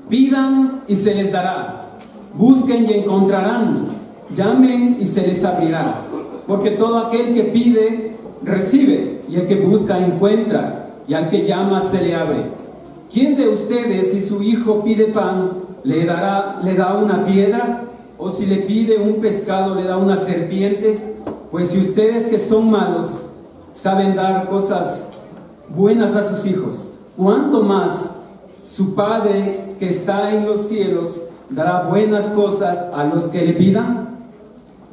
Pidan y se les dará, busquen y encontrarán, llamen y se les abrirá. Porque todo aquel que pide, recibe, y el que busca, encuentra, y al que llama, se le abre. ¿Quién de ustedes, si su hijo pide pan, le da una piedra? ¿O si le pide un pescado, le da una serpiente? Pues si ustedes, que son malos, saben dar cosas buenas a sus hijos, ¿cuánto más su Padre que está en los cielos dará buenas cosas a los que le pidan?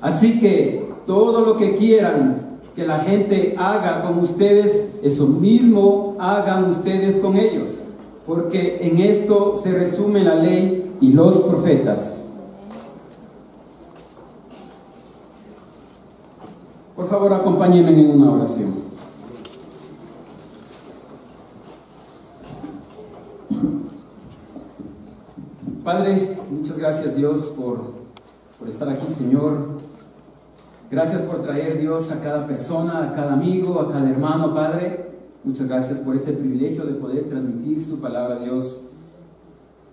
Así que todo lo que quieran que la gente haga con ustedes, eso mismo hagan ustedes con ellos, porque en esto se resume la ley y los profetas. Por favor, acompáñenme en una oración. Padre, muchas gracias, Dios, por estar aquí, Señor. Gracias por traer, Dios, a cada persona, a cada amigo, a cada hermano, Padre. Muchas gracias por este privilegio de poder transmitir su palabra, Dios.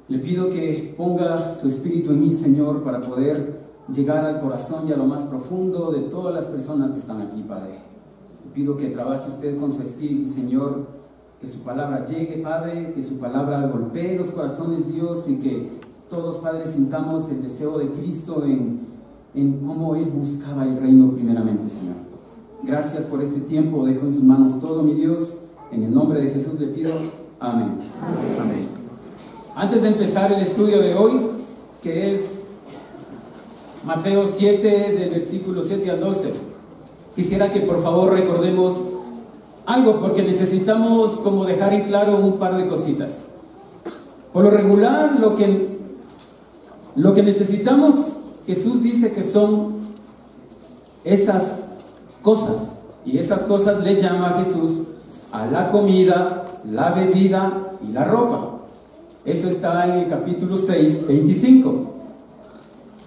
Le pido que ponga su espíritu en mí, Señor, para poder llegar al corazón y a lo más profundo de todas las personas que están aquí, Padre. Le pido que trabaje usted con su espíritu, Señor, que su palabra llegue, Padre, que su palabra golpee los corazones, Dios, y que todos, Padre, sintamos el deseo de Cristo en cómo Él buscaba el reino primeramente, Señor. Gracias por este tiempo, dejo en sus manos todo, mi Dios. En el nombre de Jesús le pido, amén. Amén. Amén. Antes de empezar el estudio de hoy, que es Mateo 7, del versículo 7 al 12, quisiera que por favor recordemos algo, porque necesitamos como dejar en claro un par de cositas. Por lo regular, lo que necesitamos, Jesús dice que son esas cosas, y esas cosas le llama a Jesús a la comida, la bebida y la ropa. Eso está en el capítulo 6, 25.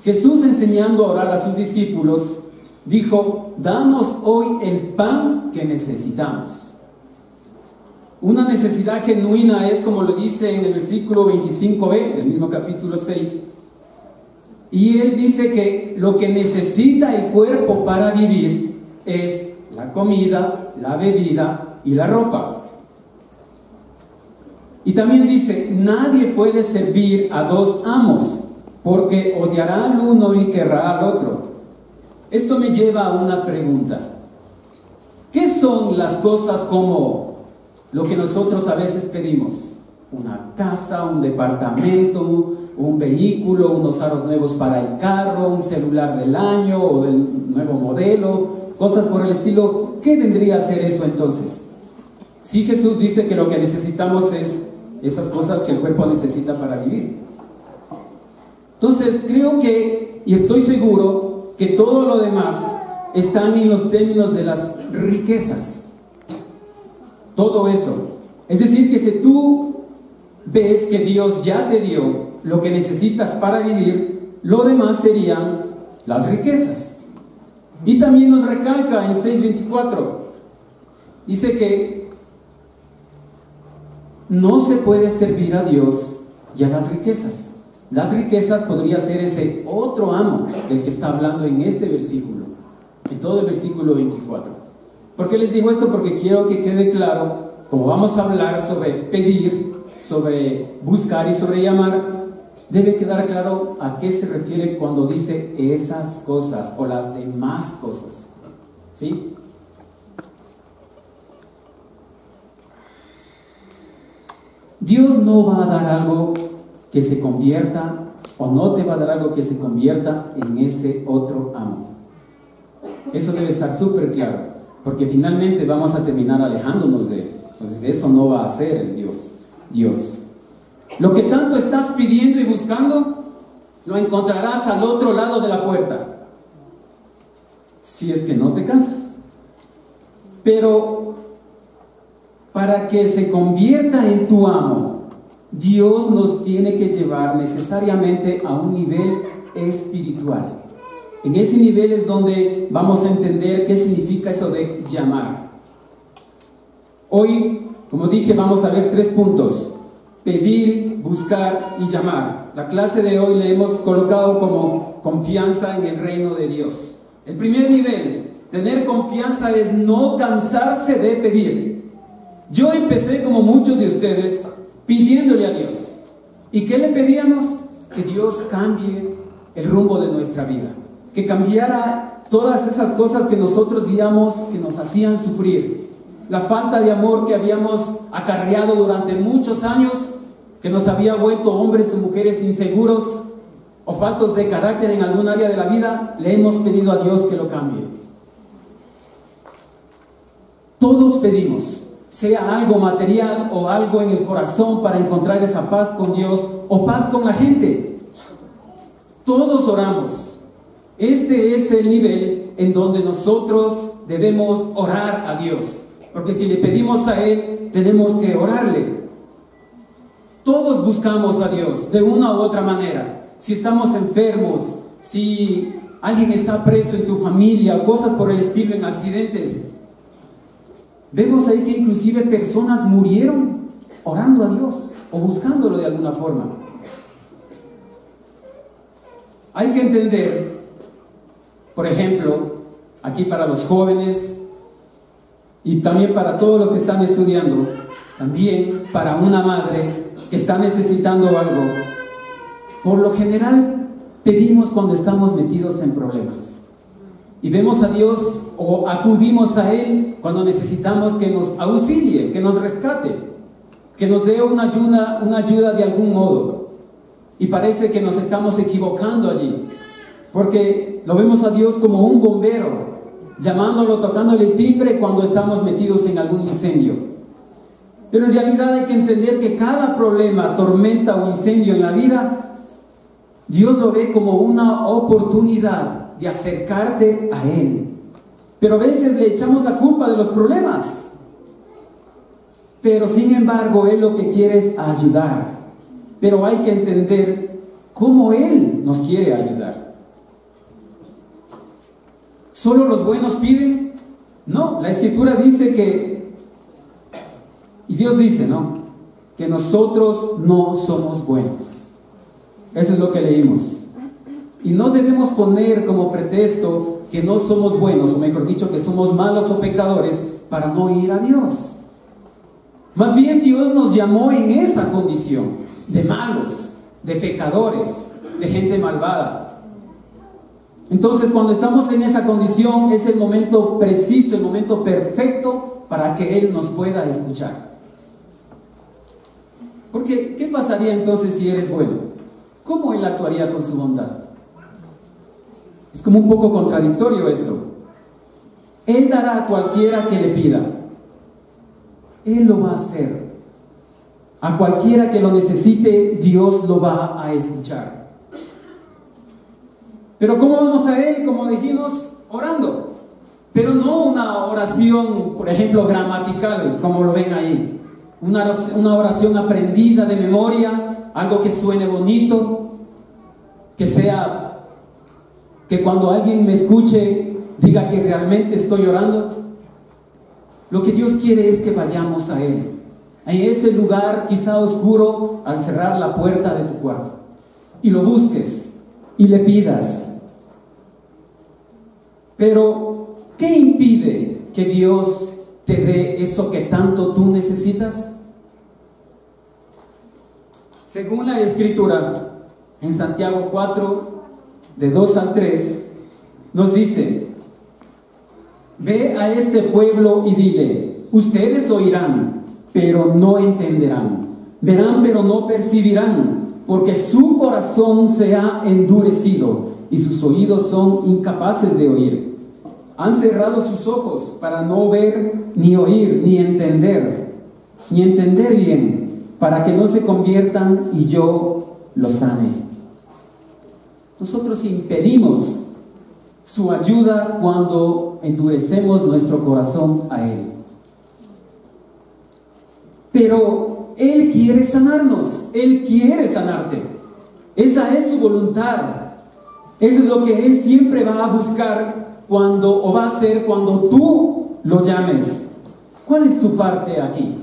Jesús, enseñando a orar a sus discípulos, dijo: danos hoy el pan que necesitamos. Una necesidad genuina es, como lo dice en el versículo 25b del mismo capítulo 6, y él dice que lo que necesita el cuerpo para vivir es la comida, la bebida y la ropa. Y también dice: nadie puede servir a dos amos, porque odiará al uno y querrá al otro. Esto me lleva a una pregunta. ¿Qué son las cosas como lo que nosotros a veces pedimos? Una casa, un departamento, un vehículo, unos aros nuevos para el carro, un celular del año o del nuevo modelo, cosas por el estilo. ¿Qué vendría a ser eso entonces? Si Jesús dice que lo que necesitamos es esas cosas que el cuerpo necesita para vivir. Entonces creo que, y estoy seguro, que todo lo demás están en los términos de las riquezas. Todo eso. Es decir, que si tú ves que Dios ya te dio lo que necesitas para vivir, lo demás serían las riquezas. Y también nos recalca en 6:24, dice que no se puede servir a Dios y a las riquezas. Las riquezas podría ser ese otro amo del que está hablando en este versículo, en todo el versículo 24. ¿Por qué les digo esto? Porque quiero que quede claro, como vamos a hablar sobre pedir, sobre buscar y sobre llamar, debe quedar claro a qué se refiere cuando dice esas cosas o las demás cosas. ¿Sí? Dios no va a dar algo que se convierta, o no te va a dar algo que se convierta en ese otro amo. Eso debe estar súper claro, porque finalmente vamos a terminar alejándonos de él. Entonces eso no va a ser el Dios. Lo que tanto estás pidiendo y buscando, lo encontrarás al otro lado de la puerta, si es que no te cansas. Pero para que se convierta en tu amo, Dios nos tiene que llevar necesariamente a un nivel espiritual. En ese nivel es donde vamos a entender qué significa eso de llamar. Hoy, como dije, vamos a ver 3 puntos. pedir, buscar y llamar. La clase de hoy le hemos colocado como confianza en el reino de Dios. El primer nivel, tener confianza, es no cansarse de pedir. Yo empecé, como muchos de ustedes, pidiéndole a Dios. ¿Y qué le pedíamos? Que Dios cambie el rumbo de nuestra vida, que cambiara todas esas cosas que nosotros veíamos que nos hacían sufrir, la falta de amor que habíamos acarreado durante muchos años, que nos había vuelto hombres y mujeres inseguros o faltos de carácter en algún área de la vida. Le hemos pedido a Dios que lo cambie. Todos pedimos, sea algo material o algo en el corazón, para encontrar esa paz con Dios o paz con la gente. Todos oramos. Este es el nivel en donde nosotros debemos orar a Dios, porque si le pedimos a Él, tenemos que orarle. Todos buscamos a Dios de una u otra manera. Si estamos enfermos, si alguien está preso en tu familia o cosas por el estilo, en accidentes, vemos ahí que inclusive personas murieron orando a Dios o buscándolo de alguna forma. Hay que entender, por ejemplo, aquí para los jóvenes y también para todos los que están estudiando, también para una madre que está necesitando algo, por lo general pedimos cuando estamos metidos en problemas. Y vemos a Dios o acudimos a Él cuando necesitamos que nos auxilie, que nos rescate, que nos dé una ayuda de algún modo. Y parece que nos estamos equivocando allí, porque lo vemos a Dios como un bombero, llamándolo, tocándole el timbre cuando estamos metidos en algún incendio. Pero en realidad hay que entender que cada problema, tormenta o incendio en la vida, Dios lo ve como una oportunidad de acercarte a Él. Pero a veces le echamos la culpa de los problemas. Pero sin embargo, Él lo que quiere es ayudar. Pero hay que entender cómo Él nos quiere ayudar. ¿Solo los buenos piden? No, la Escritura dice que, y Dios dice, ¿no?, que nosotros no somos buenos. Eso es lo que leímos. Y no debemos poner como pretexto que no somos buenos, o mejor dicho, que somos malos o pecadores, para no ir a Dios. Más bien Dios nos llamó en esa condición, de malos, de pecadores, de gente malvada. Entonces, cuando estamos en esa condición, es el momento preciso, el momento perfecto para que Él nos pueda escuchar. Porque, ¿qué pasaría entonces si eres bueno? ¿Cómo Él actuaría con su bondad? Es como un poco contradictorio esto. Él dará a cualquiera que le pida. Él lo va a hacer. A cualquiera que lo necesite, Dios lo va a escuchar. Pero ¿cómo vamos a Él? Como dijimos, orando. Pero no una oración, por ejemplo, gramatical, como lo ven ahí. Una oración aprendida de memoria, algo que suene bonito, que sea, que cuando alguien me escuche, diga que realmente estoy orando. Lo que Dios quiere es que vayamos a Él, en ese lugar quizá oscuro, al cerrar la puerta de tu cuarto, y lo busques y le pidas. Pero, ¿qué impide que Dios te dé eso que tanto tú necesitas? Según la Escritura, en Santiago 4, de 2 al 3, nos dice: ve a este pueblo y dile, ustedes oirán, pero no entenderán, verán, pero no percibirán, porque su corazón se ha endurecido y sus oídos son incapaces de oír. Han cerrado sus ojos para no ver, ni oír, ni entender bien, para que no se conviertan y yo los sane. Nosotros impedimos su ayuda cuando endurecemos nuestro corazón a Él. Pero Él quiere sanarnos, Él quiere sanarte. Esa es su voluntad. Eso es lo que Él siempre va a buscar o va a hacer cuando tú lo llames. ¿Cuál es tu parte aquí?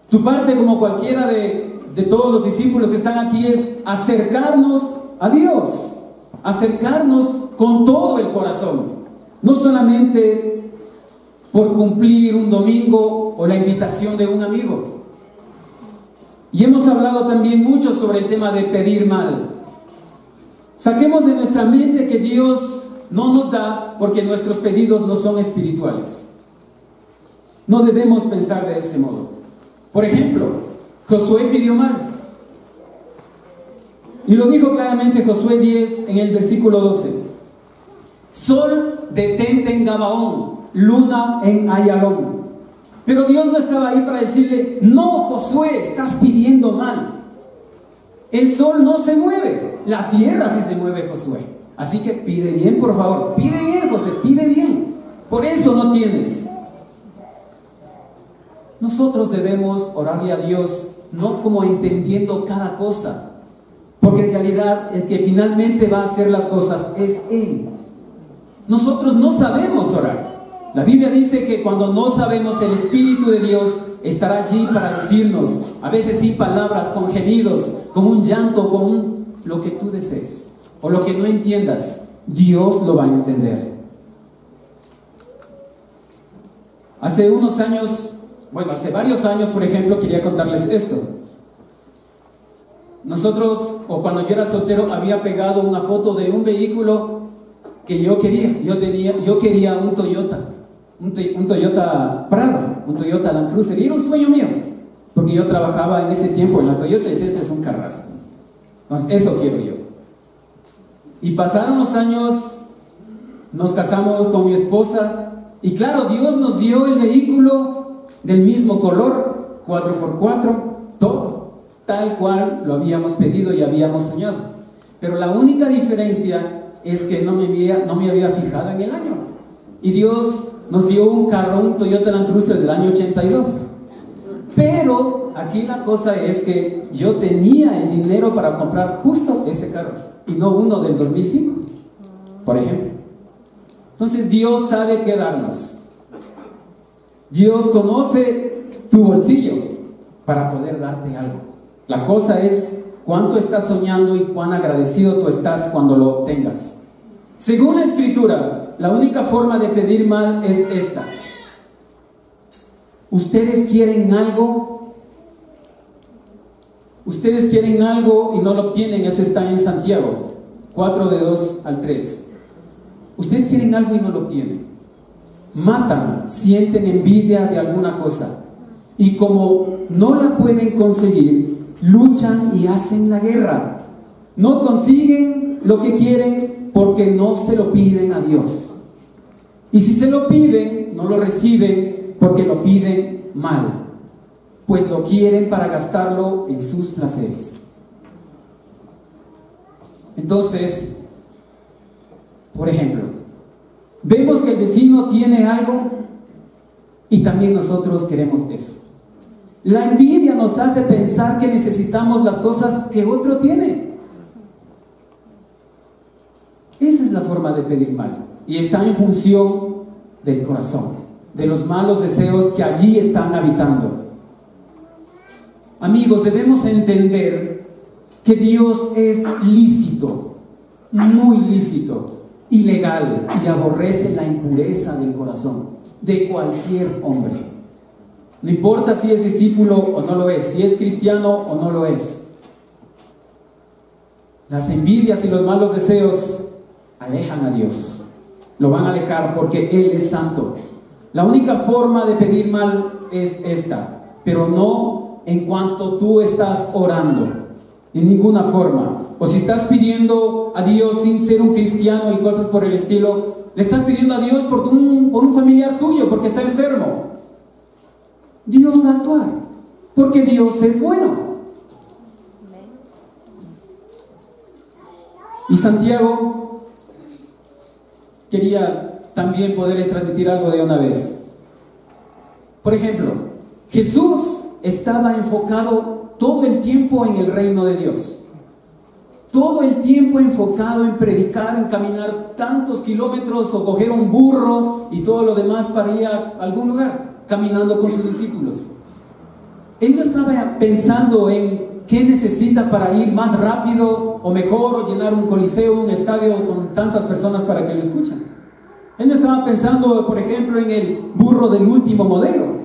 Tu parte, como cualquiera de todos los discípulos que están aquí, es acercarnos a Dios, acercarnos con todo el corazón, no solamente por cumplir un domingo o la invitación de un amigo. Y hemos hablado también mucho sobre el tema de pedir mal. Saquemos de nuestra mente que Dios no nos da porque nuestros pedidos no son espirituales. No debemos pensar de ese modo. Por ejemplo, Josué pidió mal. Y lo dijo claramente Josué 10 en el versículo 12. Sol, detente en Gabaón, luna en Ayalón. Pero Dios no estaba ahí para decirle: no, Josué, estás pidiendo mal. El sol no se mueve, la tierra sí se mueve, Josué. Así que pide bien, por favor. Pide bien, José, pide bien. Por eso no tienes. Nosotros debemos orarle a Dios no como entendiendo cada cosa, porque en realidad el que finalmente va a hacer las cosas es Él. Nosotros no sabemos orar. La Biblia dice que cuando no sabemos, el Espíritu de Dios estará allí para decirnos, a veces sin palabras, con gemidos, con un llanto, con lo que tú desees o lo que no entiendas. Dios lo va a entender. Hace unos años, hace varios años, por ejemplo, quería contarles esto. Nosotros, o cuando yo era soltero, había pegado una foto de un vehículo que yo quería. Yo quería un Toyota. Un Toyota Prado, un Toyota Land Cruiser, y era un sueño mío, porque yo trabajaba en ese tiempo en la Toyota y decía: este es un carrazo. Entonces, eso quiero yo. Y pasaron los años, nos casamos con mi esposa, y claro, Dios nos dio el vehículo del mismo color, 4x4, todo, tal cual lo habíamos pedido y habíamos soñado. Pero la única diferencia es que no me había fijado en el año. Y Dios nos dio un carro, un Toyota Land Cruiser del año 82. Pero aquí la cosa es que yo tenía el dinero para comprar justo ese carro y no uno del 2005, por ejemplo. Entonces Dios sabe qué darnos. Dios conoce tu bolsillo para poder darte algo. La cosa es cuánto estás soñando y cuán agradecido tú estás cuando lo tengas. Según la Escritura, la única forma de pedir mal es esta. Ustedes quieren algo y no lo obtienen. Eso está en Santiago 4, de 2 al 3. Ustedes quieren algo y no lo obtienen. Matan, sienten envidia de alguna cosa, y como no la pueden conseguir, luchan y hacen la guerra. No consiguen lo que quieren porque no se lo piden a Dios. Y si se lo piden, no lo reciben porque lo piden mal, pues lo quieren para gastarlo en sus placeres. Entonces, por ejemplo, vemos que el vecino tiene algo y también nosotros queremos eso. La envidia nos hace pensar que necesitamos las cosas que otro tiene. Esa es la forma de pedir mal, y está en función del corazón, de los malos deseos que allí están habitando. Amigos, debemos entender que Dios es lícito, muy lícito, ilegal, y aborrece la impureza del corazón de cualquier hombre. No importa si es discípulo o no lo es, si es cristiano o no lo es. Las envidias y los malos deseos alejan a Dios. Lo van a alejar porque Él es santo. La única forma de pedir mal es esta, pero no en cuanto tú estás orando, en ninguna forma. O si estás pidiendo a Dios sin ser un cristiano y cosas por el estilo, le estás pidiendo a Dios por un familiar tuyo porque está enfermo. Dios va a actuar porque Dios es bueno. Y Santiago quería también poderles transmitir algo de una vez. Por ejemplo, Jesús estaba enfocado todo el tiempo en el reino de Dios. Todo el tiempo enfocado en predicar, en caminar tantos kilómetros o coger un burro y todo lo demás para ir a algún lugar, caminando con sus discípulos. Él no estaba pensando en qué necesita para ir más rápido o mejor, o llenar un coliseo, un estadio con tantas personas para que lo escuchen. Él no estaba pensando, por ejemplo, en el burro del último modelo,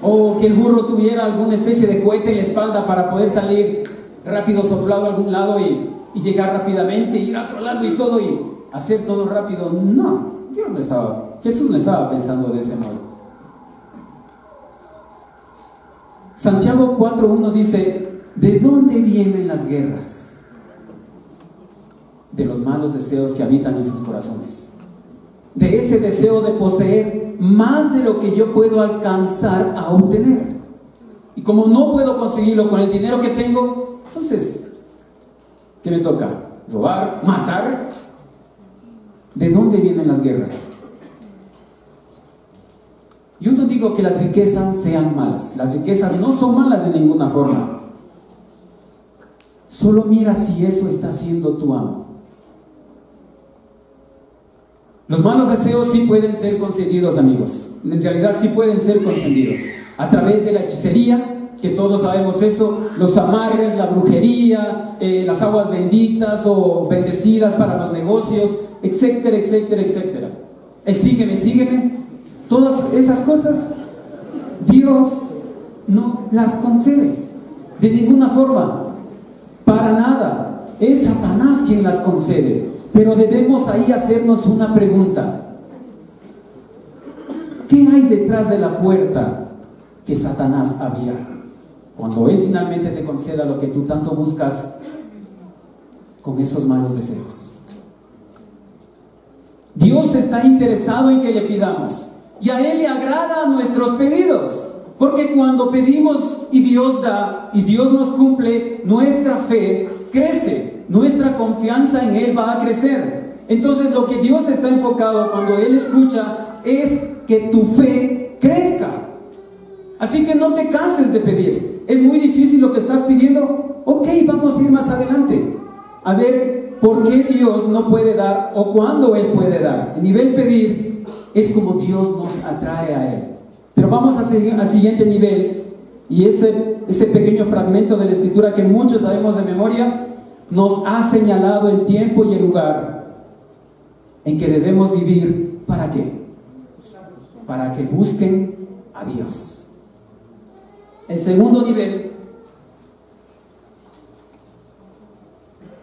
o que el burro tuviera alguna especie de cohete en la espalda para poder salir rápido, soplado a algún lado y llegar rápidamente, ir a otro lado y todo, y hacer todo rápido. No, Jesús no estaba pensando de ese modo. Santiago 4:1 dice: ¿de dónde vienen las guerras? De los malos deseos que habitan en sus corazones, de ese deseo de poseer más de lo que yo puedo alcanzar a obtener. Y como no puedo conseguirlo con el dinero que tengo, entonces, ¿qué me toca? ¿Robar? ¿Matar? ¿De dónde vienen las guerras? Yo no digo que las riquezas sean malas. Las riquezas no son malas de ninguna forma. Solo mira si eso está siendo tu amo. Los malos deseos sí pueden ser concedidos, amigos. En realidad sí pueden ser concedidos. A través de la hechicería, que todos sabemos eso, los amarres, la brujería, las aguas benditas o bendecidas para los negocios, etcétera, etcétera, etcétera. El sígueme. Todas esas cosas, Dios no las concede de ninguna forma, para nada. Es Satanás quien las concede. Pero debemos ahí hacernos una pregunta: ¿qué hay detrás de la puerta que Satanás abrirá cuando Él finalmente te conceda lo que tú tanto buscas con esos malos deseos? Dios está interesado en que le pidamos, y a Él le agrada nuestros pedidos, porque cuando pedimos y Dios da y Dios nos cumple, nuestra fe crece, nuestra confianza en Él va a crecer. Entonces lo que Dios está enfocado cuando Él escucha es que tu fe crezca. Así que no te canses de pedir. ¿Es muy difícil lo que estás pidiendo? Ok, vamos a ir más adelante a ver por qué Dios no puede dar o cuándo Él puede dar. El nivel pedir es como Dios nos atrae a Él. Pero vamos a seguir al siguiente nivel, y ese pequeño fragmento de la Escritura que muchos sabemos de memoria nos ha señalado el tiempo y el lugar en que debemos vivir. ¿Para qué? Para que busquen a Dios. El segundo nivel: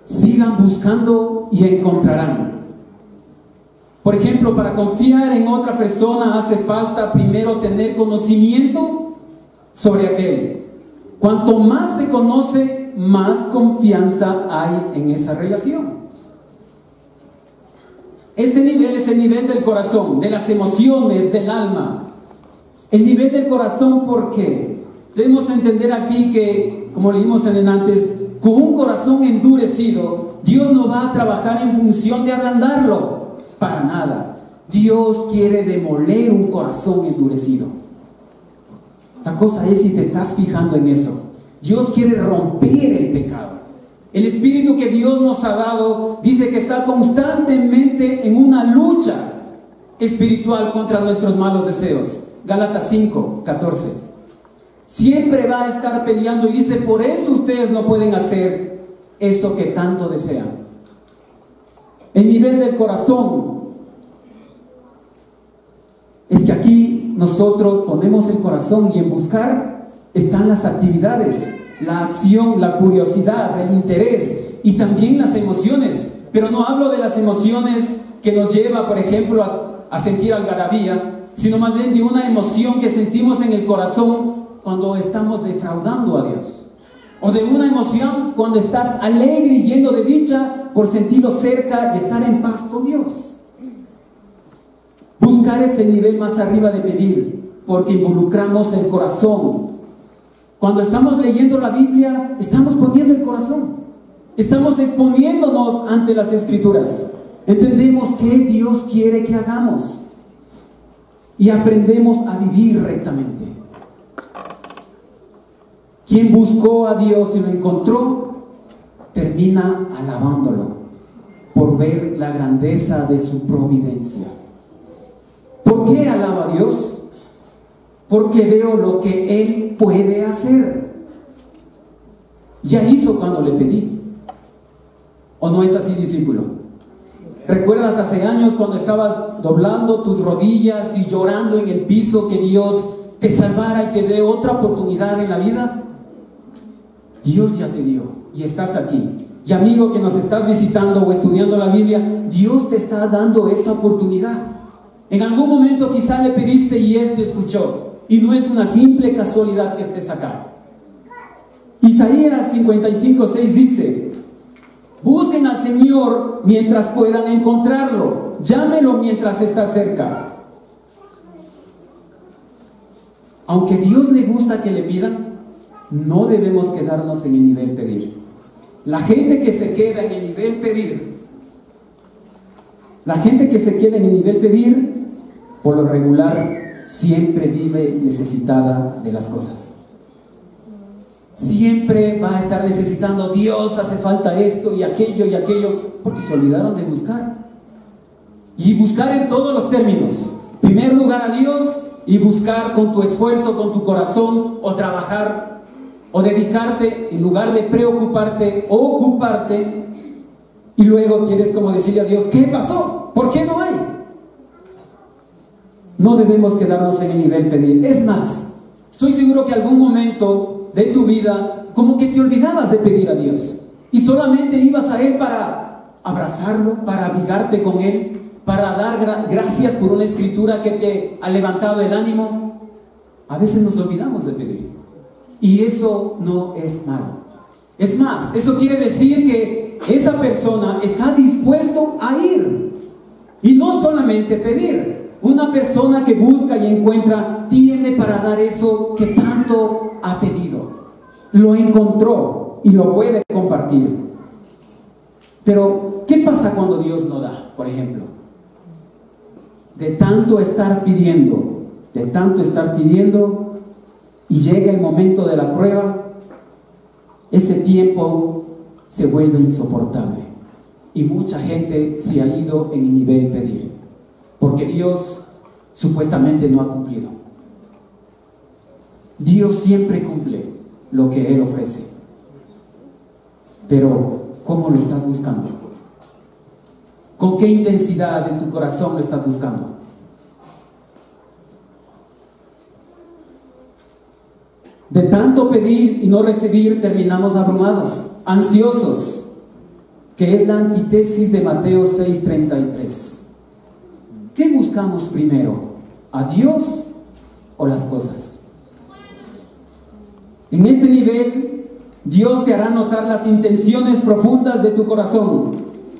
sigan buscando y encontrarán. Por ejemplo, para confiar en otra persona hace falta primero tener conocimiento sobre aquel. Cuanto más se conoce, más confianza hay en esa relación. Este nivel es el nivel del corazón, de las emociones, del alma. El nivel del corazón, ¿por qué? Debemos entender aquí que, como leímos en antes, con un corazón endurecido, Dios no va a trabajar en función de ablandarlo. Para nada. Dios quiere demoler un corazón endurecido. La cosa es si te estás fijando en eso. Dios quiere romper el pecado. El espíritu que Dios nos ha dado dice que está constantemente en una lucha espiritual contra nuestros malos deseos. Gálatas 5:14. Siempre va a estar peleando, y dice: por eso ustedes no pueden hacer eso que tanto desean. El nivel del corazón es que aquí nosotros ponemos el corazón, y en buscar están las actividades, la acción, la curiosidad, el interés y también las emociones. Pero no hablo de las emociones que nos lleva, por ejemplo, a sentir algarabía, sino más bien de una emoción que sentimos en el corazón cuando estamos defraudando a Dios. O de una emoción cuando estás alegre y lleno de dicha por sentirlo cerca y estar en paz con Dios. Buscar es el nivel más arriba de pedir, porque involucramos el corazón. Cuando estamos leyendo la Biblia, estamos poniendo el corazón. Estamos exponiéndonos ante las Escrituras. Entendemos qué Dios quiere que hagamos y aprendemos a vivir rectamente. Quien buscó a Dios y lo encontró, termina alabándolo por ver la grandeza de su providencia. ¿Por qué alaba a Dios? porque veo lo que Él puede hacer. Ya hizo cuando le pedí. ¿O no es así, discípulo? ¿Recuerdas hace años cuando estabas doblando tus rodillas y llorando en el piso que Dios te salvara y te dé otra oportunidad en la vida? Dios ya te dio y estás aquí. Y amigo que nos estás visitando o estudiando la Biblia, Dios te está dando esta oportunidad. En algún momento quizá le pediste y Él te escuchó. Y no es una simple casualidad que estés acá. Isaías 55:6 dice: busquen al Señor mientras puedan encontrarlo, llámelo mientras está cerca. Aunque Dios le gusta que le pidan, no debemos quedarnos en el nivel pedir. La gente que se queda en el nivel pedir, por lo regular, siempre vive necesitada de las cosas. Siempre va a estar necesitando: Dios, hace falta esto y aquello, porque se olvidaron de buscar. Y buscar en todos los términos. En primer lugar a Dios, y buscar con tu esfuerzo, con tu corazón, o trabajar, o dedicarte, en lugar de preocuparte, o ocuparte, y luego quieres como decirle a Dios: ¿qué pasó? ¿Por qué no hay? No debemos quedarnos en el nivel pedir. Es más, estoy seguro que algún momento de tu vida como que te olvidabas de pedir a Dios y solamente ibas a Él para abrazarlo, para amigarte con Él, para dar gracias por una escritura que te ha levantado el ánimo. A veces nos olvidamos de pedir y eso no es malo. Es más, eso quiere decir que esa persona está dispuesto a ir y no solamente pedir. Una persona que busca y encuentra tiene para dar eso que tanto ha pedido. Lo encontró y lo puede compartir. Pero, ¿qué pasa cuando Dios no da? Por ejemplo, de tanto estar pidiendo, y llega el momento de la prueba, ese tiempo se vuelve insoportable. Y mucha gente se ha ido en el nivel pedir, porque Dios supuestamente no ha cumplido. Dios siempre cumple lo que Él ofrece. Pero, ¿cómo lo estás buscando? ¿Con qué intensidad en tu corazón lo estás buscando? De tanto pedir y no recibir, terminamos abrumados, ansiosos, que es la antítesis de Mateo 6:33. ¿Qué buscamos primero? ¿A Dios o las cosas? En este nivel, Dios te hará notar las intenciones profundas de tu corazón.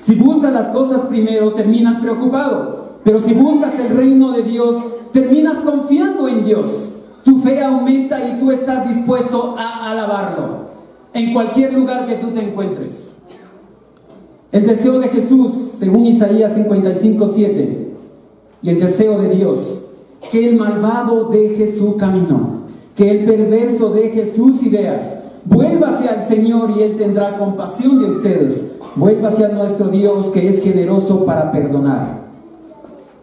Si buscas las cosas primero, terminas preocupado. Pero si buscas el reino de Dios, terminas confiando en Dios. Tu fe aumenta y tú estás dispuesto a alabarlo en cualquier lugar que tú te encuentres. El deseo de Jesús, según Isaías 55:7, y el deseo de Dios, que el malvado deje su camino, que el perverso deje sus ideas. Vuélvase al Señor y Él tendrá compasión de ustedes. Vuélvase a nuestro Dios, que es generoso para perdonar.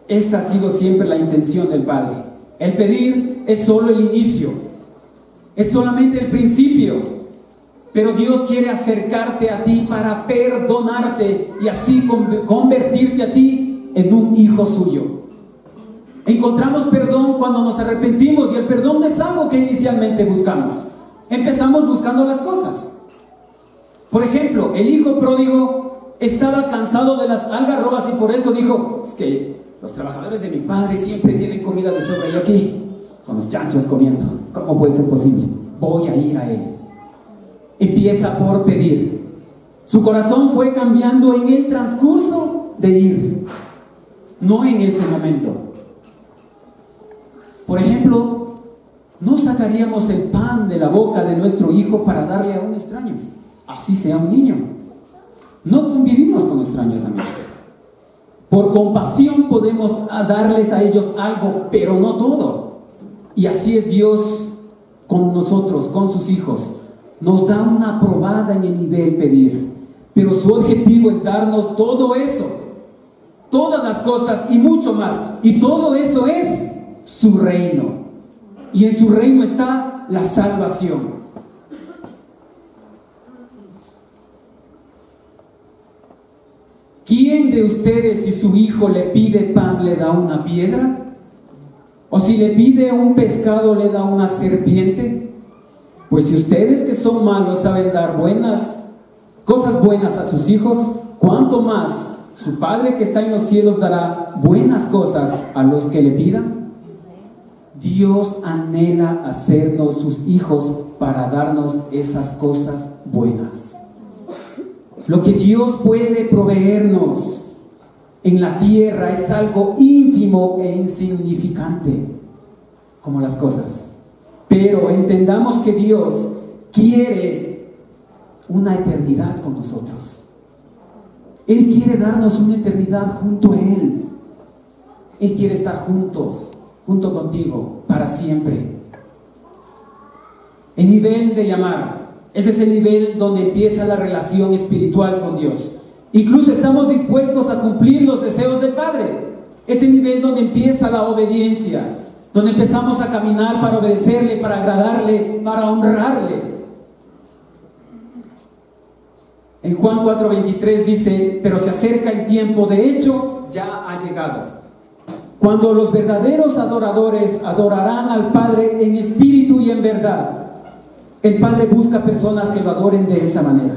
Esa ha sido siempre la intención del Padre. El pedir es solo el inicio, es solamente el principio, pero Dios quiere acercarte a ti para perdonarte y así convertirte a ti en un hijo suyo. Encontramos perdón cuando nos arrepentimos, y el perdón no es algo que inicialmente buscamos. Empezamos buscando las cosas. Por ejemplo, el hijo pródigo estaba cansado de las algarrobas y por eso dijo: es que los trabajadores de mi padre siempre tienen comida de sobra, yo aquí con los chanchos comiendo. ¿Cómo puede ser posible? Voy a ir a él. Empieza por pedir. Su corazón fue cambiando en el transcurso de ir, no en ese momento. Por ejemplo, no sacaríamos el pan de la boca de nuestro hijo para darle a un extraño, así sea un niño. No convivimos con extraños, amigos. Por compasión podemos darles a ellos algo, pero no todo. Y así es Dios con nosotros, con sus hijos. Nos da una probada en el nivel pedir, pero su objetivo es darnos todo eso, todas las cosas y mucho más. Y todo eso es su reino. y en su reino está la salvación. ¿Quién de ustedes, si su hijo le pide pan, le da una piedra? ¿O si le pide un pescado, le da una serpiente? Pues si ustedes que son malos saben dar cosas buenas a sus hijos, ¿cuánto más su Padre que está en los cielos dará buenas cosas a los que le pidan? Dios anhela hacernos sus hijos para darnos esas cosas buenas. Lo que Dios puede proveernos en la tierra es algo ínfimo e insignificante, como las cosas. Pero entendamos que Dios quiere una eternidad con nosotros. Él quiere darnos una eternidad junto a Él. Él quiere estar junto contigo, para siempre. El nivel de llamar, ese es el nivel donde empieza la relación espiritual con Dios. Incluso estamos dispuestos a cumplir los deseos del Padre. Es el nivel donde empieza la obediencia, donde empezamos a caminar para obedecerle, para agradarle, para honrarle. En Juan 4:23 dice: pero se acerca el tiempo, de hecho ya ha llegado, cuando los verdaderos adoradores adorarán al Padre en espíritu y en verdad. El Padre busca personas que lo adoren de esa manera.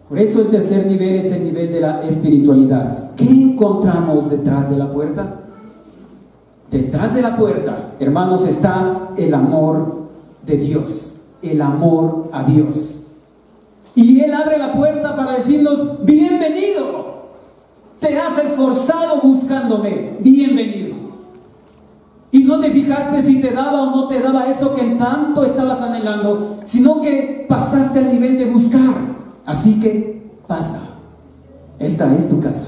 Por eso el tercer nivel es el nivel de la espiritualidad. ¿Qué encontramos detrás de la puerta? Detrás de la puerta, hermanos, está el amor de Dios, el amor a Dios. Y Él abre la puerta para decirnos: bienvenido, te has esforzado buscándome, bienvenido. Y no te fijaste si te daba o no te daba eso que tanto estabas anhelando, sino que pasaste al nivel de buscar. Así que pasa, esta es tu casa.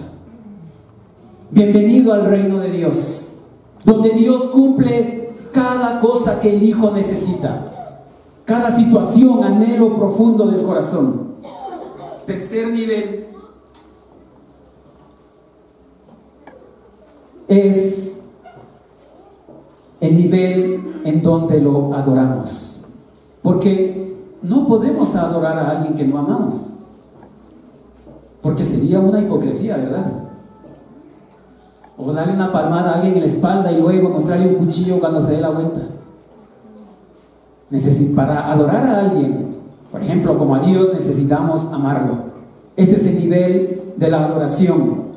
Bienvenido al reino de Dios, donde Dios cumple cada cosa que el Hijo necesita, cada situación, anhelo profundo del corazón. Tercer nivel es el nivel en donde lo adoramos, porque no podemos adorar a alguien que no amamos, porque sería una hipocresía, ¿verdad? O darle una palmada a alguien en la espalda y luego mostrarle un cuchillo cuando se dé la vuelta. Para adorar a alguien, por ejemplo, como a Dios, necesitamos amarlo. Ese es el nivel de la adoración.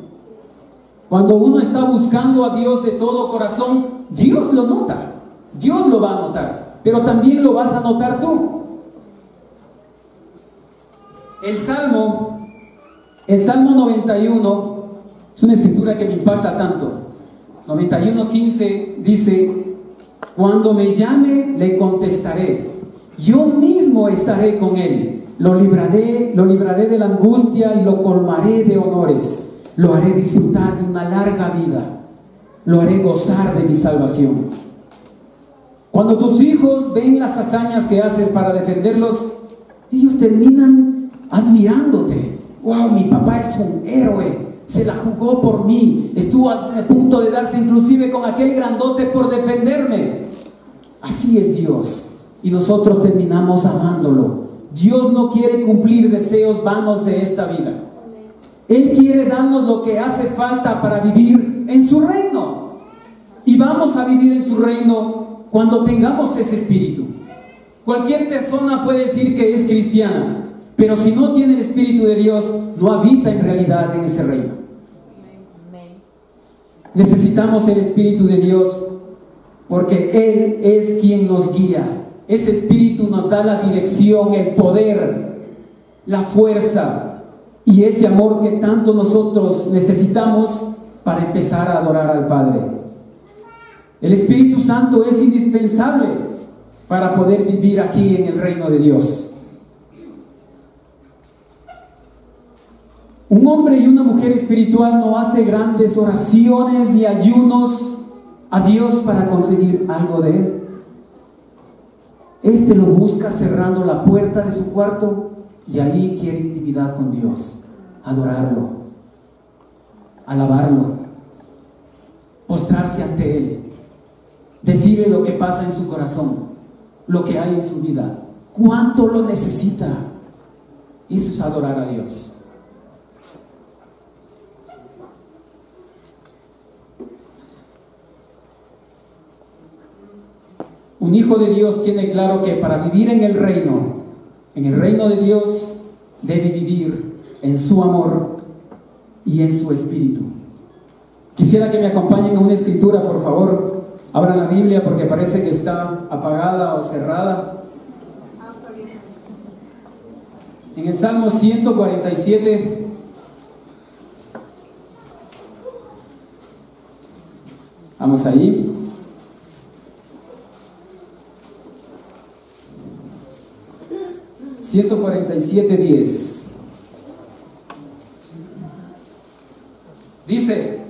Cuando uno está buscando a Dios de todo corazón, Dios lo nota, Dios lo va a notar, pero también lo vas a notar tú. El Salmo 91 es una escritura que me impacta tanto. 91:15 dice: cuando me llame, le contestaré, yo mismo estaré con él, lo libraré de la angustia y lo colmaré de honores. Lo haré disfrutar de una larga vida, lo haré gozar de mi salvación. Cuando tus hijos ven las hazañas que haces para defenderlos, ellos terminan admirándote. ¡Wow! Mi papá es un héroe, se la jugó por mí, estuvo a punto de darse inclusive con aquel grandote por defenderme. Así es Dios, y nosotros terminamos amándolo. Dios no quiere cumplir deseos vanos de esta vida. Él quiere darnos lo que hace falta para vivir en su reino. Y vamos a vivir en su reino cuando tengamos ese espíritu. Cualquier persona puede decir que es cristiana, pero si no tiene el espíritu de Dios, no habita en realidad en ese reino. Necesitamos el espíritu de Dios porque Él es quien nos guía. Ese espíritu nos da la dirección, el poder, la fuerza y ese amor que tanto nosotros necesitamos para empezar a adorar al Padre. El Espíritu Santo es indispensable para poder vivir aquí en el reino de Dios. Un hombre y una mujer espiritual no hace grandes oraciones y ayunos a Dios para conseguir algo de Él. Este lo busca cerrando la puerta de su cuarto y ahí quiere intimidad con Dios, adorarlo, alabarlo, postrarse ante Él. decirle lo que pasa en su corazón, lo que hay en su vida, cuánto lo necesita. Eso es adorar a Dios. Un hijo de Dios tiene claro que para vivir en el reino de Dios, debe vivir en su amor y en su espíritu. Quisiera que me acompañen a una escritura, por favor. Abran la Biblia porque parece que está apagada o cerrada. En el Salmo 147. Vamos ahí. (147:10) dice: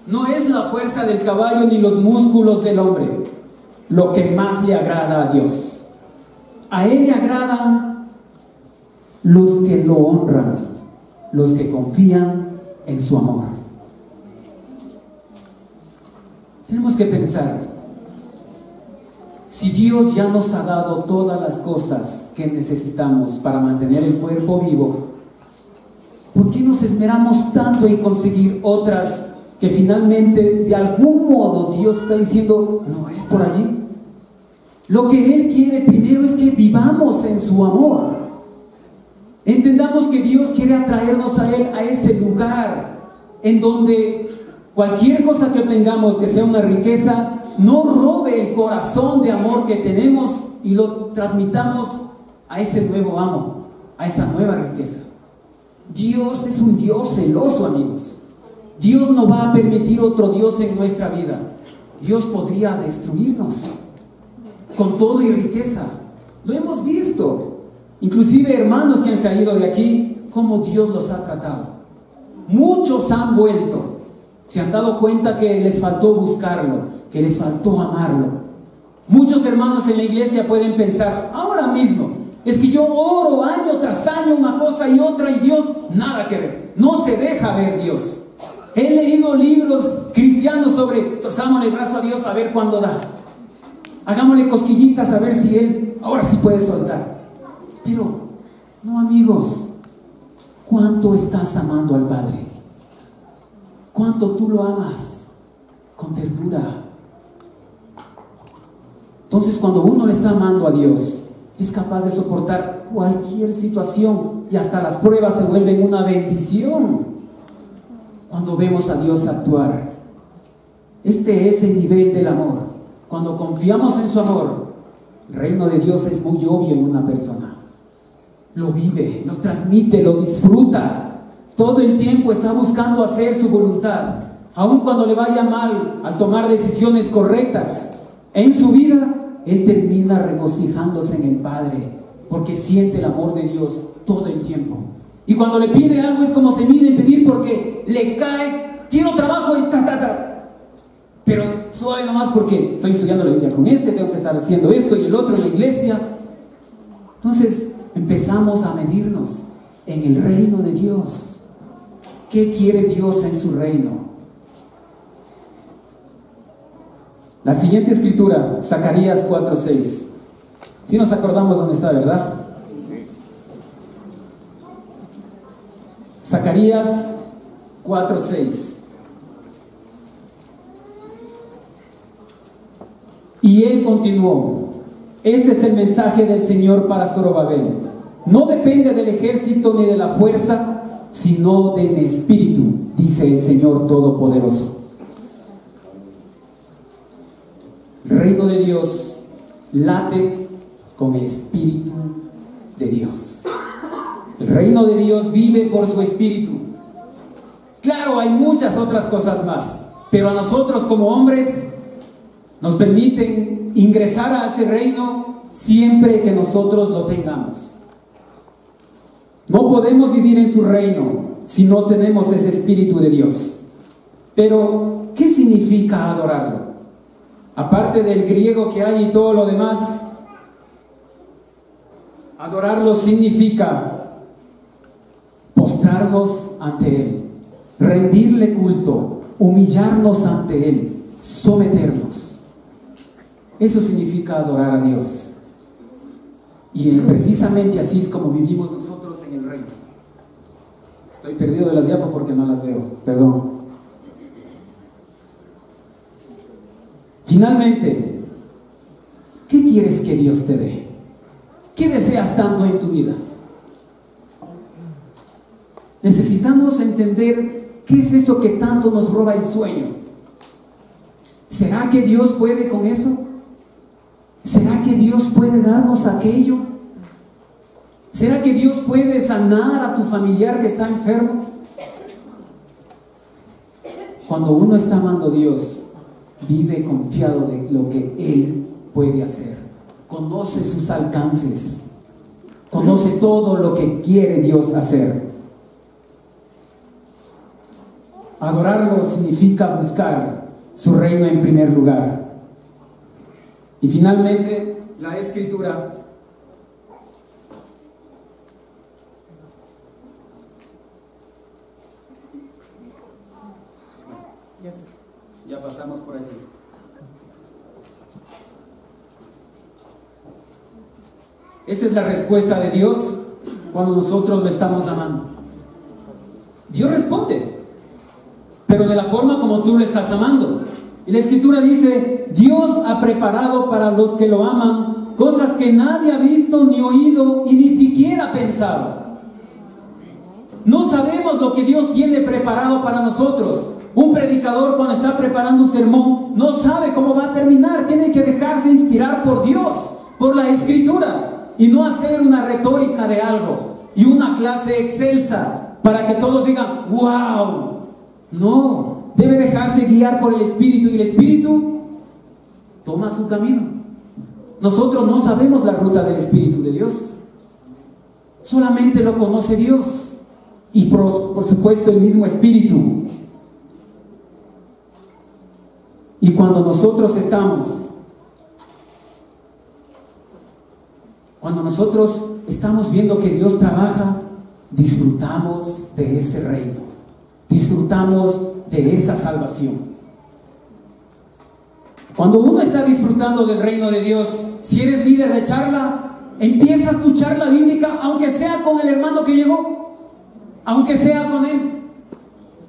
no es la fuerza del caballo ni los músculos del hombre lo que más le agrada a Dios. A Él le agradan los que lo honran, los que confían en su amor. Tenemos que pensar, si Dios ya nos ha dado todas las cosas que necesitamos para mantener el cuerpo vivo, ¿por qué nos esmeramos tanto en conseguir otras que finalmente de algún modo Dios está diciendo no es por allí? Lo que Él quiere primero es que vivamos en su amor. Entendamos que Dios quiere atraernos a Él, a ese lugar en donde cualquier cosa que obtengamos, que sea una riqueza, no robe el corazón de amor que tenemos y lo transmitamos a ese nuevo amo, a esa nueva riqueza. Dios es un Dios celoso, amigos. Dios no va a permitir otro Dios en nuestra vida. Dios podría destruirnos con todo y riqueza. Lo hemos visto. Inclusive hermanos que han salido de aquí, cómo Dios los ha tratado. Muchos han vuelto. Se han dado cuenta que les faltó buscarlo, que les faltó amarlo. Muchos hermanos en la iglesia pueden pensar, ahora mismo, es que yo oro año tras año una cosa y otra y Dios, nada que ver. No se deja ver Dios. He leído libros cristianos sobre, torzámosle el brazo a Dios a ver cuándo da. Hagámosle cosquillitas a ver si Él ahora sí puede soltar. Pero, no, amigos, ¿cuánto estás amando al Padre? ¿Cuánto tú lo amas? Con ternura. Entonces, cuando uno le está amando a Dios, es capaz de soportar cualquier situación y hasta las pruebas se vuelven una bendición cuando vemos a Dios actuar. Este es el nivel del amor. Cuando confiamos en su amor, el reino de Dios es muy obvio en una persona. Lo vive, lo transmite, lo disfruta. Todo el tiempo está buscando hacer su voluntad. Aun cuando le vaya mal al tomar decisiones correctas en su vida, él termina regocijándose en el Padre, porque siente el amor de Dios todo el tiempo. Y cuando le pide algo es como se mide en pedir porque le cae, quiero trabajo y pero suave nomás porque estoy estudiando la Biblia con tengo que estar haciendo esto y el otro en la iglesia. Entonces empezamos a medirnos en el reino de Dios. ¿Qué quiere Dios en su reino? La siguiente escritura, Zacarías 4:6. Si nos acordamos dónde está, ¿verdad? Zacarías 4:6. Y él continuó: este es el mensaje del Señor para Zorobabel. No depende del ejército ni de la fuerza, sino de mi espíritu, dice el Señor Todopoderoso. El reino de Dios late con el espíritu de Dios. El reino de Dios vive por su espíritu. Claro, hay muchas otras cosas más, pero a nosotros como hombres nos permiten ingresar a ese reino siempre que nosotros lo tengamos. No podemos vivir en su reino si no tenemos ese espíritu de Dios. Pero, ¿qué significa adorarlo? Aparte del griego que hay y todo lo demás, adorarlo significa postrarnos ante Él, rendirle culto, humillarnos ante Él, someternos. Eso significa adorar a Dios. Y precisamente así es como vivimos nosotros en el reino. Estoy perdido de las diapositivas porque no las veo, perdón. Finalmente, ¿qué quieres que Dios te dé? ¿Qué deseas tanto en tu vida? Necesitamos entender qué es eso que tanto nos roba el sueño. ¿Será que Dios puede con eso? ¿Será que Dios puede darnos aquello? ¿Será que Dios puede sanar a tu familiar que está enfermo? Cuando uno está amando a Dios, vive confiado de lo que Él puede hacer. Conoce sus alcances. Conoce todo lo que quiere Dios hacer. Adorarlo significa buscar su reino en primer lugar. Y finalmente, la Escritura ya pasamos por allí. Esta es la respuesta de Dios cuando nosotros lo estamos amando. Dios responde, pero de la forma como tú lo estás amando. Y la Escritura dice: Dios ha preparado para los que lo aman cosas que nadie ha visto ni oído y ni siquiera pensado. No sabemos lo que Dios tiene preparado para nosotros. Un predicador, cuando está preparando un sermón, no sabe cómo va a terminar. Tiene que dejarse inspirar por Dios, por la Escritura, y no hacer una retórica de algo y una clase excelsa para que todos digan ¡wow! No, debe dejarse guiar por el Espíritu, y el Espíritu toma su camino. Nosotros no sabemos la ruta del Espíritu de Dios, solamente lo conoce Dios y por supuesto el mismo Espíritu. Y cuando nosotros estamos viendo que Dios trabaja, disfrutamos de ese reino, disfrutamos de esa salvación. Cuando uno está disfrutando del reino de Dios, si eres líder de charla, empiezas tu charla bíblica, aunque sea con el hermano que llegó, aunque sea con él.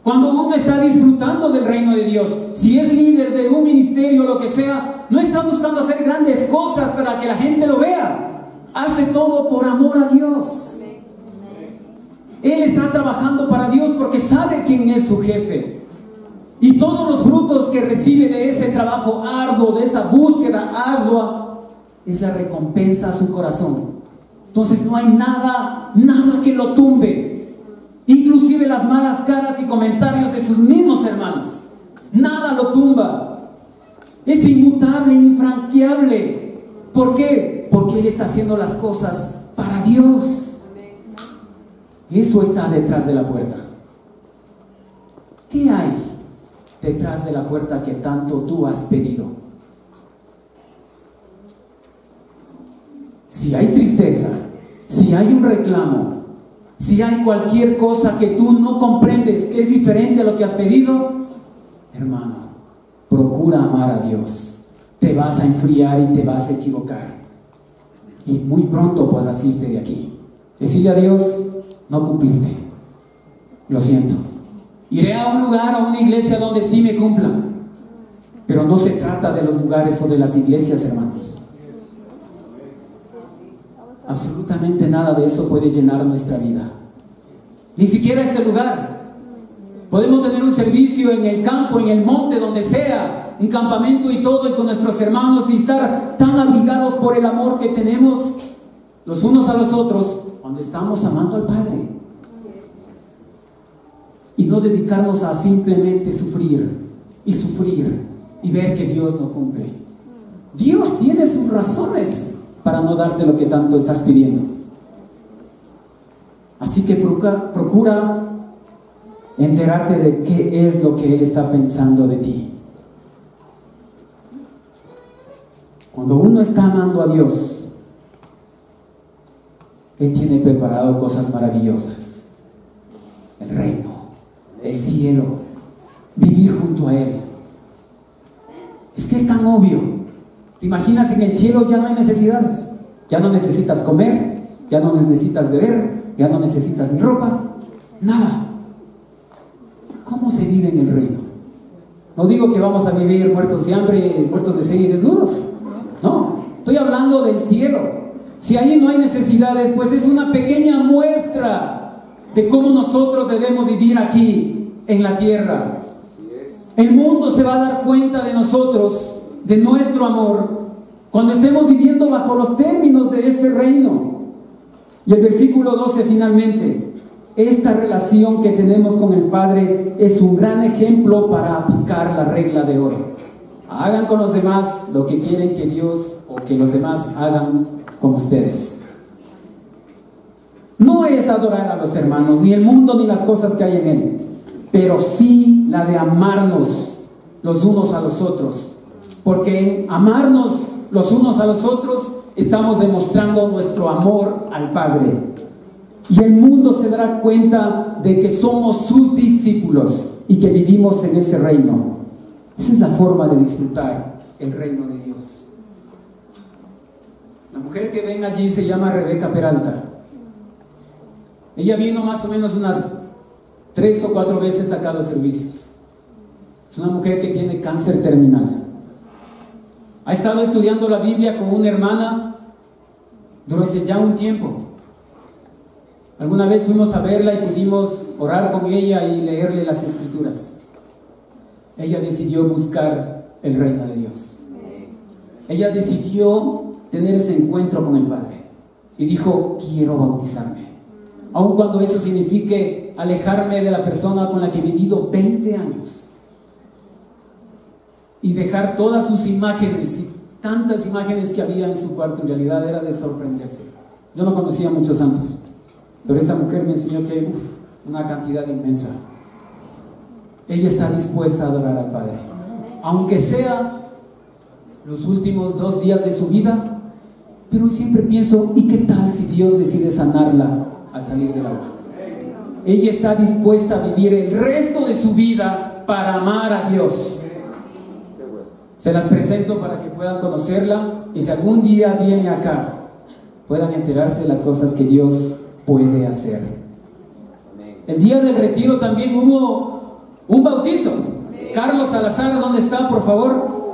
Cuando uno está disfrutando del reino de Dios, si es líder de un ministerio o lo que sea, no está buscando hacer grandes cosas para que la gente lo vea. Hace todo por amor a Dios. Él está trabajando para Dios porque sabe quién es su jefe. Y todos los frutos que recibe de ese trabajo arduo, de esa búsqueda ardua, es la recompensa a su corazón. Entonces no hay nada que lo tumbe. Inclusive las malas caras y comentarios de sus mismos hermanos, nada lo tumba. Es inmutable, infranqueable. ¿Por qué? Porque Él está haciendo las cosas para Dios. Eso está detrás de la puerta. ¿Qué hay detrás de la puerta que tanto tú has pedido? Si hay tristeza, si hay un reclamo, si hay cualquier cosa que tú no comprendes, que es diferente a lo que has pedido, hermano, procura amar a Dios. Te vas a enfriar y te vas a equivocar. Y muy pronto podrás irte de aquí. Decirle a Dios: no cumpliste. Lo siento. Iré a un lugar, a una iglesia donde sí me cumplan. Pero no se trata de los lugares o de las iglesias, hermanos. Absolutamente nada de eso puede llenar nuestra vida. Ni siquiera este lugar. Podemos tener un servicio en el campo, en el monte, donde sea, un campamento y todo, y con nuestros hermanos, y estar tan abrigados por el amor que tenemos los unos a los otros, cuando estamos amando al Padre. Y no dedicarnos a simplemente sufrir y ver que Dios no cumple. Dios tiene sus razones para no darte lo que tanto estás pidiendo. Así que procura enterarte de qué es lo que Él está pensando de ti. Cuando uno está amando a Dios, Él tiene preparado cosas maravillosas. El reino, el cielo, vivir junto a Él. Es que es tan obvio. ¿Te imaginas? En el cielo ya no hay necesidades. Ya no necesitas comer, ya no necesitas beber, ya no necesitas ni ropa, nada. ¿Cómo se vive en el reino? No digo que vamos a vivir muertos de hambre, muertos de sed y desnudos. No, estoy hablando del cielo. Si ahí no hay necesidades, pues es una pequeña muestra de cómo nosotros debemos vivir aquí en la tierra. El mundo se va a dar cuenta de nosotros, de nuestro amor, cuando estemos viviendo bajo los términos de ese reino. Y el versículo 12 finalmente: esta relación que tenemos con el Padre es un gran ejemplo para aplicar la regla de oro. Hagan con los demás lo que quieren que Dios o que los demás hagan con ustedes. No es adorar a los hermanos, ni el mundo ni las cosas que hay en él, pero sí la de amarnos los unos a los otros, porque en amarnos los unos a los otros estamos demostrando nuestro amor al Padre, y el mundo se dará cuenta de que somos sus discípulos y que vivimos en ese reino. Esa es la forma de disfrutar el reino de Dios. La mujer que ven allí se llama Rebeca Peralta. Ella vino más o menos unas 3 o 4 veces acá a los servicios. Es una mujer que tiene cáncer terminal. Ha estado estudiando la Biblia con una hermana durante ya un tiempo. Alguna vez fuimos a verla y pudimos orar con ella y leerle las Escrituras. Ella decidió buscar el reino de Dios. Ella decidió tener ese encuentro con el Padre y dijo: quiero bautizarme, aun cuando eso signifique alejarme de la persona con la que he vivido 20 años y dejar todas sus imágenes, y tantas imágenes que había en su cuarto. En realidad era de sorprenderse. Yo no conocía a muchos santos, pero esta mujer me enseñó que hay una cantidad inmensa. Ella está dispuesta a adorar al Padre, aunque sea los últimos 2 días de su vida. Pero siempre pienso: ¿y qué tal si Dios decide sanarla al salir del agua? Ella está dispuesta a vivir el resto de su vida para amar a Dios. Se las presento para que puedan conocerla, y si algún día viene acá, puedan enterarse de las cosas que Dios puede hacer. El día del retiro también hubo un bautizo. Carlos Salazar, ¿dónde está, por favor?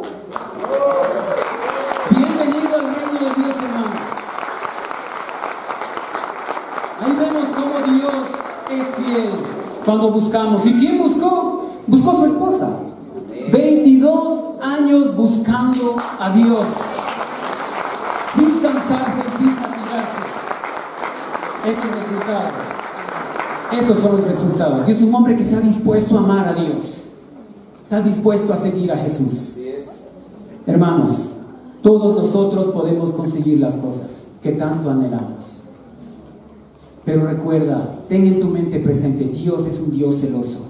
Bienvenido al reino de Dios, hermano. Ahí vemos cómo Dios es fiel cuando buscamos. ¿Y quién buscó? Buscó a su esposa. 22 años buscando a Dios, sin cansarse, sin fatigarse. Esos son los resultados. Y es un hombre que está dispuesto a amar a Dios, está dispuesto a seguir a Jesús. Hermanos, todos nosotros podemos conseguir las cosas que tanto anhelamos, pero recuerda, ten en tu mente presente: Dios es un Dios celoso.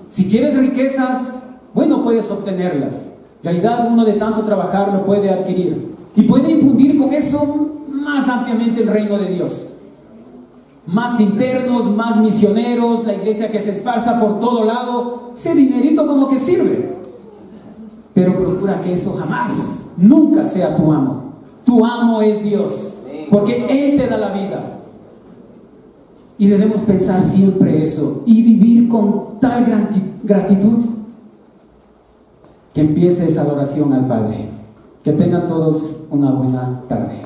Si quieres riquezas, bueno, puedes obtenerlas. En realidad, uno de tanto trabajar lo puede adquirir y puede infundir con eso más ampliamente el reino de Dios. Más internos, más misioneros, la iglesia que se esparza por todo lado. Ese dinerito como que sirve, pero procura que eso jamás, nunca sea tu amo. Tu amo es Dios, porque Él te da la vida. Y debemos pensar siempre eso y vivir con tal gratitud que empiece esa adoración al Padre. Que tengan todos una buena tarde.